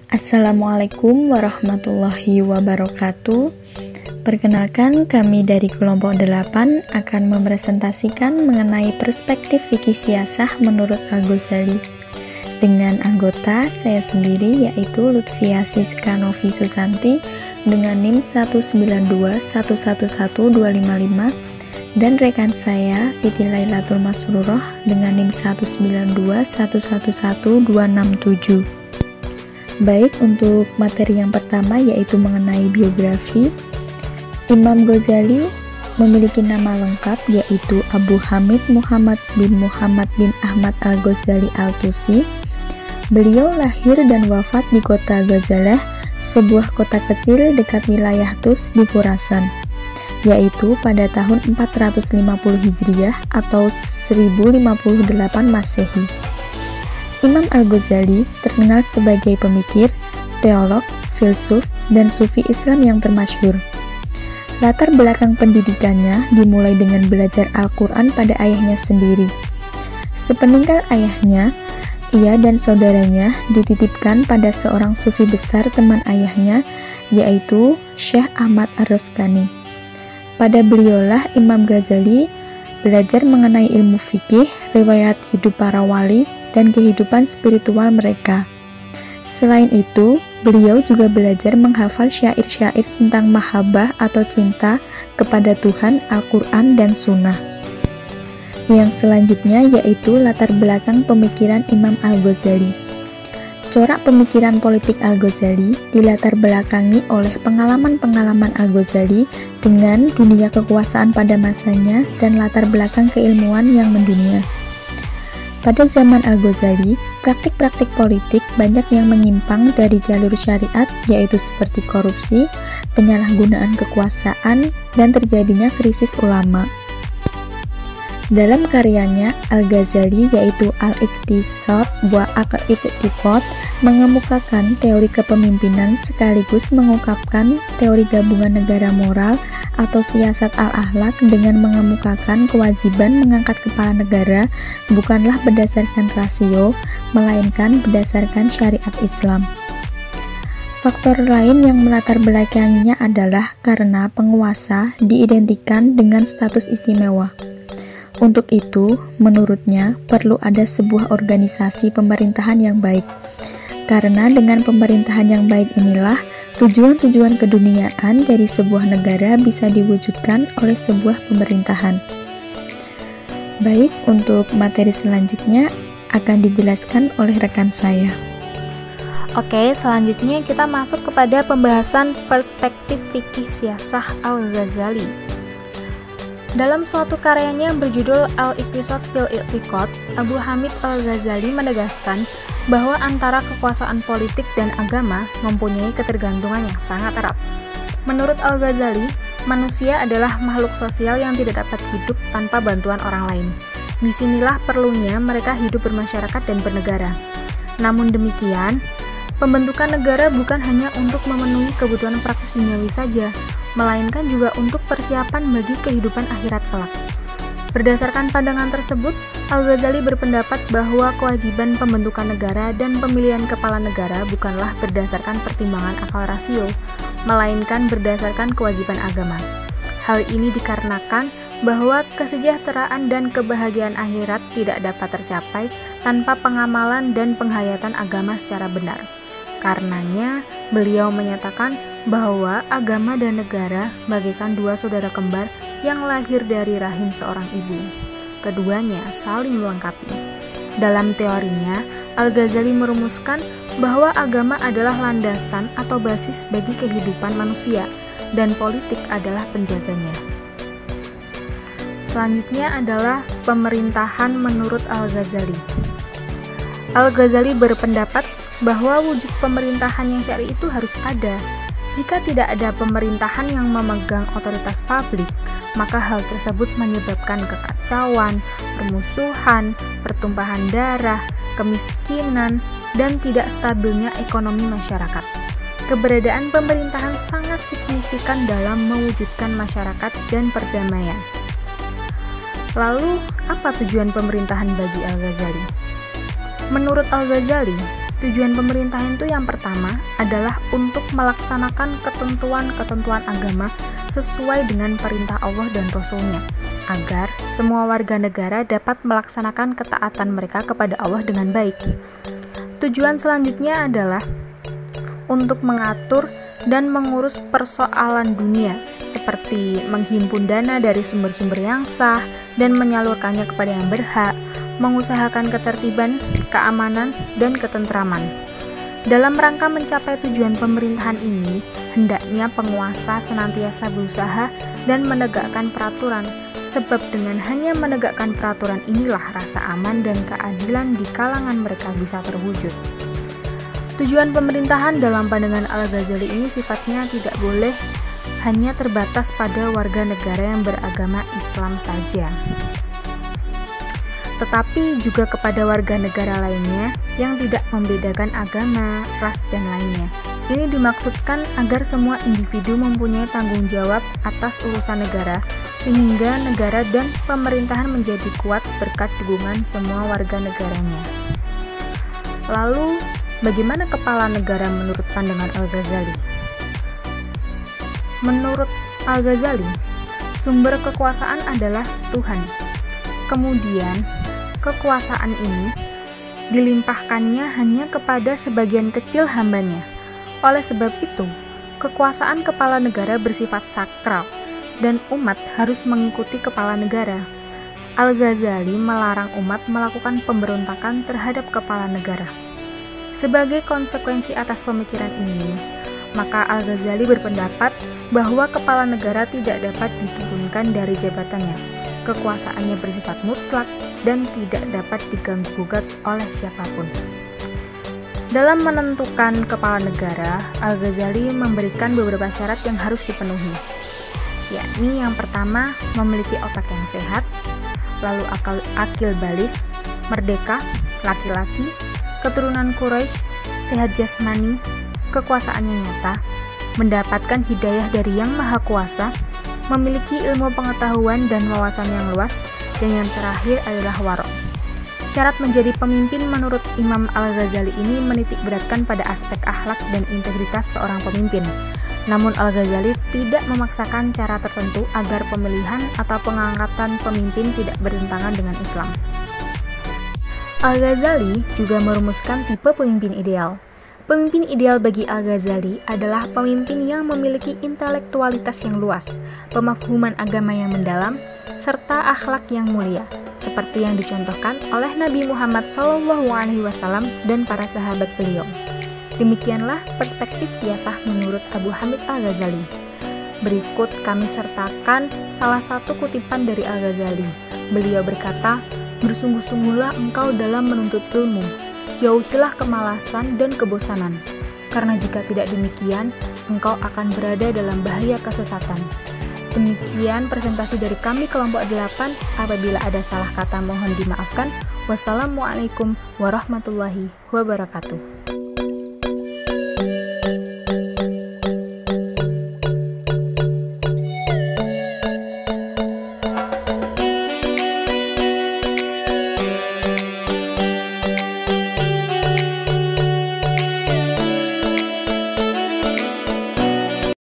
Assalamualaikum warahmatullahi wabarakatuh. Perkenalkan, kami dari kelompok 8 akan mempresentasikan mengenai perspektif fikih siasah menurut Al-Ghazali dengan anggota saya sendiri yaitu Lutfia Siska Novi Susanti dengan NIM 192111255 dan rekan saya Siti Lailatul Masruroh dengan NIM 192111267. Baik, untuk materi yang pertama yaitu mengenai biografi. Imam Ghazali memiliki nama lengkap yaitu Abu Hamid Muhammad bin Ahmad Al-Ghazali Al-Tusi. Beliau lahir dan wafat di kota Ghazalah, sebuah kota kecil dekat wilayah Tus di Khurasan, yaitu pada tahun 450 Hijriah atau 1058 Masehi. Imam Al-Ghazali terkenal sebagai pemikir, teolog, filsuf, dan sufi Islam yang termasyhur. Latar belakang pendidikannya dimulai dengan belajar Al-Quran pada ayahnya sendiri. Sepeninggal ayahnya, ia dan saudaranya dititipkan pada seorang sufi besar teman ayahnya, yaitu Syekh Ahmad Ar-Roskani. Pada beliaulah Imam Ghazali belajar mengenai ilmu fikih, riwayat hidup para wali, dan kehidupan spiritual mereka. Selain itu, beliau juga belajar menghafal syair-syair tentang mahabbah atau cinta kepada Tuhan, Al-Quran, dan Sunnah. Yang selanjutnya yaitu latar belakang pemikiran Imam Al-Ghazali. Corak pemikiran politik Al-Ghazali dilatar belakangi oleh pengalaman-pengalaman Al-Ghazali dengan dunia kekuasaan pada masanya dan latar belakang keilmuan yang mendunia. Pada zaman Al-Ghazali, praktik-praktik politik banyak yang menyimpang dari jalur syariat, yaitu seperti korupsi, penyalahgunaan kekuasaan, dan terjadinya krisis ulama. Dalam karyanya, Al-Ghazali yaitu Al-Iqtisad wa Al-Iqtiqad mengemukakan teori kepemimpinan sekaligus mengungkapkan teori gabungan negara moral atau siasat al-akhlak dengan mengemukakan kewajiban mengangkat kepala negara bukanlah berdasarkan rasio, melainkan berdasarkan syariat Islam. Faktor lain yang melatar belakanginya adalah karena penguasa diidentikan dengan status istimewa. Untuk itu, menurutnya perlu ada sebuah organisasi pemerintahan yang baik. Karena dengan pemerintahan yang baik inilah tujuan-tujuan keduniaan dari sebuah negara bisa diwujudkan oleh sebuah pemerintahan. Baik, untuk materi selanjutnya akan dijelaskan oleh rekan saya. Oke, selanjutnya kita masuk kepada pembahasan perspektif fikih siasah Al-Ghazali. Dalam suatu karyanya yang berjudul Al-Iqtisad fil I'tiqad, Abu Hamid Al-Ghazali menegaskan bahwa antara kekuasaan politik dan agama mempunyai ketergantungan yang sangat erat. Menurut Al-Ghazali, manusia adalah makhluk sosial yang tidak dapat hidup tanpa bantuan orang lain. Disinilah perlunya mereka hidup bermasyarakat dan bernegara. Namun demikian, pembentukan negara bukan hanya untuk memenuhi kebutuhan praktis duniawi saja, melainkan juga untuk persiapan bagi kehidupan akhirat kelak. Berdasarkan pandangan tersebut, Al-Ghazali berpendapat bahwa kewajiban pembentukan negara dan pemilihan kepala negara bukanlah berdasarkan pertimbangan akal rasio, melainkan berdasarkan kewajiban agama. Hal ini dikarenakan bahwa kesejahteraan dan kebahagiaan akhirat tidak dapat tercapai tanpa pengamalan dan penghayatan agama secara benar. Karenanya, beliau menyatakan bahwa agama dan negara bagaikan dua saudara kembar yang lahir dari rahim seorang ibu. Keduanya saling melengkapi. Dalam teorinya, Al-Ghazali merumuskan bahwa agama adalah landasan atau basis bagi kehidupan manusia, dan politik adalah penjaganya. Selanjutnya adalah pemerintahan menurut Al-Ghazali. Al-Ghazali berpendapat bahwa wujud pemerintahan yang syar'i itu harus ada. Jika tidak ada pemerintahan yang memegang otoritas publik, maka hal tersebut menyebabkan kekacauan, permusuhan, pertumpahan darah, kemiskinan, dan tidak stabilnya ekonomi masyarakat. Keberadaan pemerintahan sangat signifikan dalam mewujudkan masyarakat dan perdamaian. Lalu, apa tujuan pemerintahan bagi Al-Ghazali? Menurut Al-Ghazali, Tujuan pemerintahan itu yang pertama adalah untuk melaksanakan ketentuan-ketentuan agama sesuai dengan perintah Allah dan Rasul-Nya, agar semua warga negara dapat melaksanakan ketaatan mereka kepada Allah dengan baik. Tujuan selanjutnya adalah untuk mengatur dan mengurus persoalan dunia, seperti menghimpun dana dari sumber-sumber yang sah dan menyalurkannya kepada yang berhak, mengusahakan ketertiban, keamanan, dan ketentraman. Dalam rangka mencapai tujuan pemerintahan ini, hendaknya penguasa senantiasa berusaha dan menegakkan peraturan, sebab dengan hanya menegakkan peraturan inilah rasa aman dan keadilan di kalangan mereka bisa terwujud. Tujuan pemerintahan dalam pandangan Al-Ghazali ini sifatnya tidak boleh hanya terbatas pada warga negara yang beragama Islam saja, tetapi juga kepada warga negara lainnya yang tidak membedakan agama, ras, dan lainnya. Ini dimaksudkan agar semua individu mempunyai tanggung jawab atas urusan negara, sehingga negara dan pemerintahan menjadi kuat berkat dukungan semua warga negaranya. Lalu, bagaimana kepala negara menurut pandangan Al-Ghazali? Menurut Al-Ghazali, sumber kekuasaan adalah Tuhan. Kemudian, kekuasaan ini dilimpahkannya hanya kepada sebagian kecil hambanya. Oleh sebab itu, kekuasaan kepala negara bersifat sakral dan umat harus mengikuti kepala negara. Al-Ghazali melarang umat melakukan pemberontakan terhadap kepala negara. Sebagai konsekuensi atas pemikiran ini, maka Al-Ghazali berpendapat bahwa kepala negara tidak dapat diturunkan dari jabatannya. Kekuasaannya bersifat mutlak dan tidak dapat diganggu-gugat oleh siapapun. Dalam menentukan kepala negara, Al-Ghazali memberikan beberapa syarat yang harus dipenuhi, yakni yang pertama, memiliki otak yang sehat, lalu akil balik, merdeka, laki-laki, keturunan Quraisy, sehat jasmani, kekuasaannya nyata, mendapatkan hidayah dari Yang Maha Kuasa, memiliki ilmu pengetahuan dan wawasan yang luas, dan yang terakhir adalah waro'. Syarat menjadi pemimpin menurut Imam Al-Ghazali ini menitik beratkan pada aspek akhlak dan integritas seorang pemimpin. Namun Al-Ghazali tidak memaksakan cara tertentu agar pemilihan atau pengangkatan pemimpin tidak bertentangan dengan Islam. Al-Ghazali juga merumuskan tipe pemimpin ideal. Pemimpin ideal bagi Al-Ghazali adalah pemimpin yang memiliki intelektualitas yang luas, pemafhuman agama yang mendalam, serta akhlak yang mulia, seperti yang dicontohkan oleh Nabi Muhammad SAW dan para sahabat beliau. Demikianlah perspektif siasah menurut Abu Hamid Al-Ghazali. Berikut kami sertakan salah satu kutipan dari Al-Ghazali. Beliau berkata, "Bersungguh-sungguhlah engkau dalam menuntut ilmu, jauhilah kemalasan dan kebosanan, karena jika tidak demikian, engkau akan berada dalam bahaya kesesatan." Demikian presentasi dari kami kelompok 8. Apabila ada salah kata mohon dimaafkan. Wassalamualaikum warahmatullahi wabarakatuh.